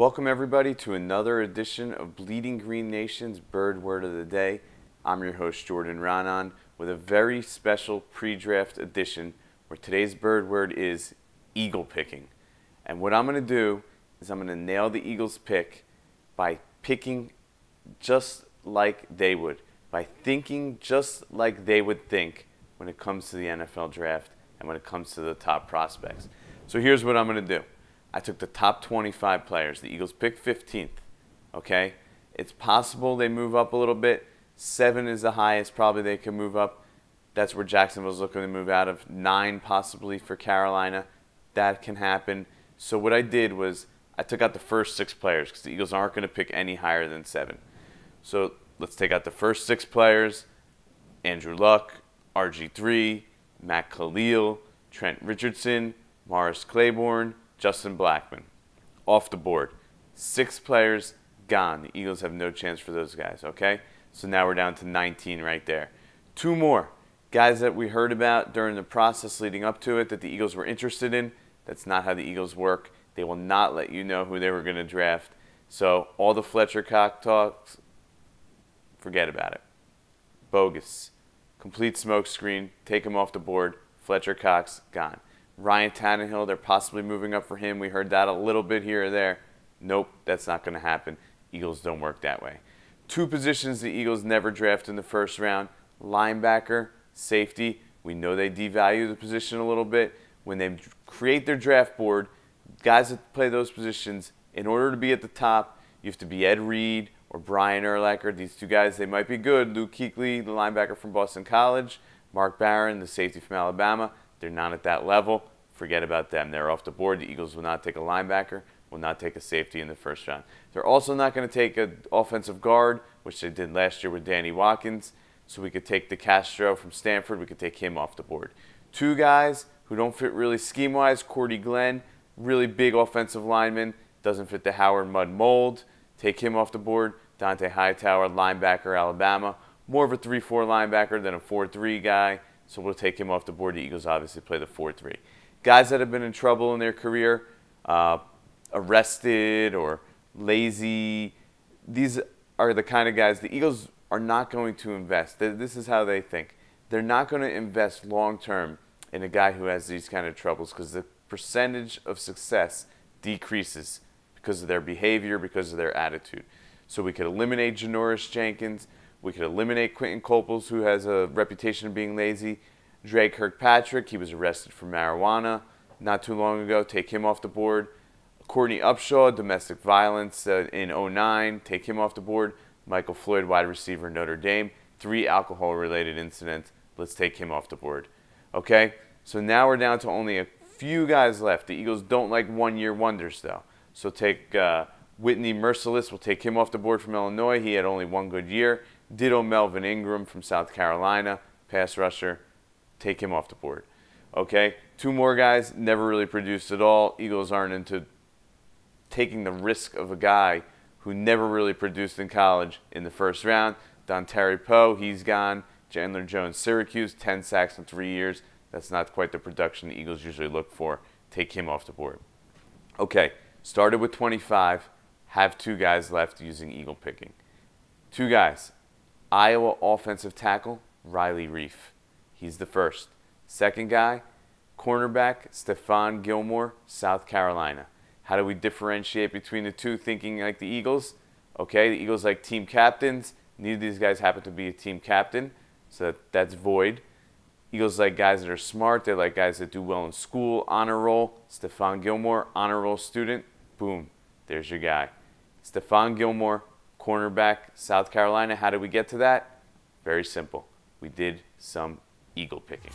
Welcome everybody to another edition of Bleeding Green Nation's Bird Word of the Day. I'm your host Jordan Raanan with a very special pre-draft edition where today's bird word is eagle picking. And what I'm going to do is I'm going to nail the Eagles pick by picking just like they would, by thinking just like they would think when it comes to the NFL draft and when it comes to the top prospects. So here's what I'm going to do. I took the top 25 players. The Eagles picked 15th, okay? It's possible they move up a little bit. 7 is the highest probably they can move up. That's where Jacksonville's looking to move out of. 9 possibly for Carolina. That can happen. So what I did was I took out the first 6 players because the Eagles aren't going to pick any higher than 7. So let's take out the first 6 players. Andrew Luck, RG3, Matt Khalil, Trent Richardson, Morris Claiborne, Justin Blackman, off the board. 6 players gone. The Eagles have no chance for those guys, okay? So now we're down to 19 right there. 2 more guys that we heard about during the process leading up to it that the Eagles were interested in. That's not how the Eagles work. They will not let you know who they were going to draft. So all the Fletcher Cox talks, forget about it. Bogus. Complete smokescreen. Take him off the board. Fletcher Cox, gone. Ryan Tannehill, they're possibly moving up for him. We heard that a little bit here or there. Nope, that's not going to happen. Eagles don't work that way. 2 positions the Eagles never draft in the first round. Linebacker, safety. We know they devalue the position a little bit. When they create their draft board, guys that play those positions, in order to be at the top, you have to be Ed Reed or Brian Urlacher. These 2 guys, they might be good. Luke Kuechly, the linebacker from Boston College. Mark Barron, the safety from Alabama. They're not at that level. Forget about them. They're off the board. The Eagles will not take a linebacker, will not take a safety in the first round. They're also not going to take an offensive guard, which they did last year with Danny Watkins. So we could take DeCastro from Stanford. We could take him off the board. 2 guys who don't fit really scheme-wise. Cordy Glenn, really big offensive lineman. Doesn't fit the Howard Mudd mold. Take him off the board. Dante Hightower, linebacker, Alabama. More of a 3-4 linebacker than a 4-3 guy. So we'll take him off the board. The Eagles obviously play the 4-3. Guys that have been in trouble in their career, arrested or lazy, these are the kind of guys the Eagles are not going to invest. This is how they think. They're not going to invest long-term in a guy who has these kind of troubles because the percentage of success decreases because of their behavior, because of their attitude. So we could eliminate Janoris Jenkins. We could eliminate Quentin Coples, who has a reputation of being lazy. Dre Kirkpatrick, he was arrested for marijuana not too long ago. Take him off the board. Courtney Upshaw, domestic violence in 2009. Take him off the board. Michael Floyd, wide receiver, Notre Dame. 3 alcohol-related incidents. Let's take him off the board. Okay? So now we're down to only a few guys left. The Eagles don't like one-year wonders, though. So take Whitney Merciless. We'll take him off the board from Illinois. He had only 1 good year. Ditto Melvin Ingram from South Carolina, pass rusher. Take him off the board. Okay, 2 more guys, never really produced at all. Eagles aren't into taking the risk of a guy who never really produced in college in the first round. Dontari Poe, he's gone. Chandler Jones, Syracuse, 10 sacks in 3 years. That's not quite the production the Eagles usually look for. Take him off the board. Okay, started with 25. Have 2 guys left using eagle picking. 2 guys. Iowa offensive tackle, Riley Reif. He's the first. Second guy, cornerback, Stephon Gilmore, South Carolina. How do we differentiate between the 2 thinking like the Eagles? Okay, the Eagles like team captains. Neither of these guys happen to be a team captain, so that's void. Eagles like guys that are smart. They like guys that do well in school, honor roll. Stephon Gilmore, honor roll student. Boom, there's your guy. Stephon Gilmore, cornerback, South Carolina. How did we get to that? Very simple. We did some eagle picking.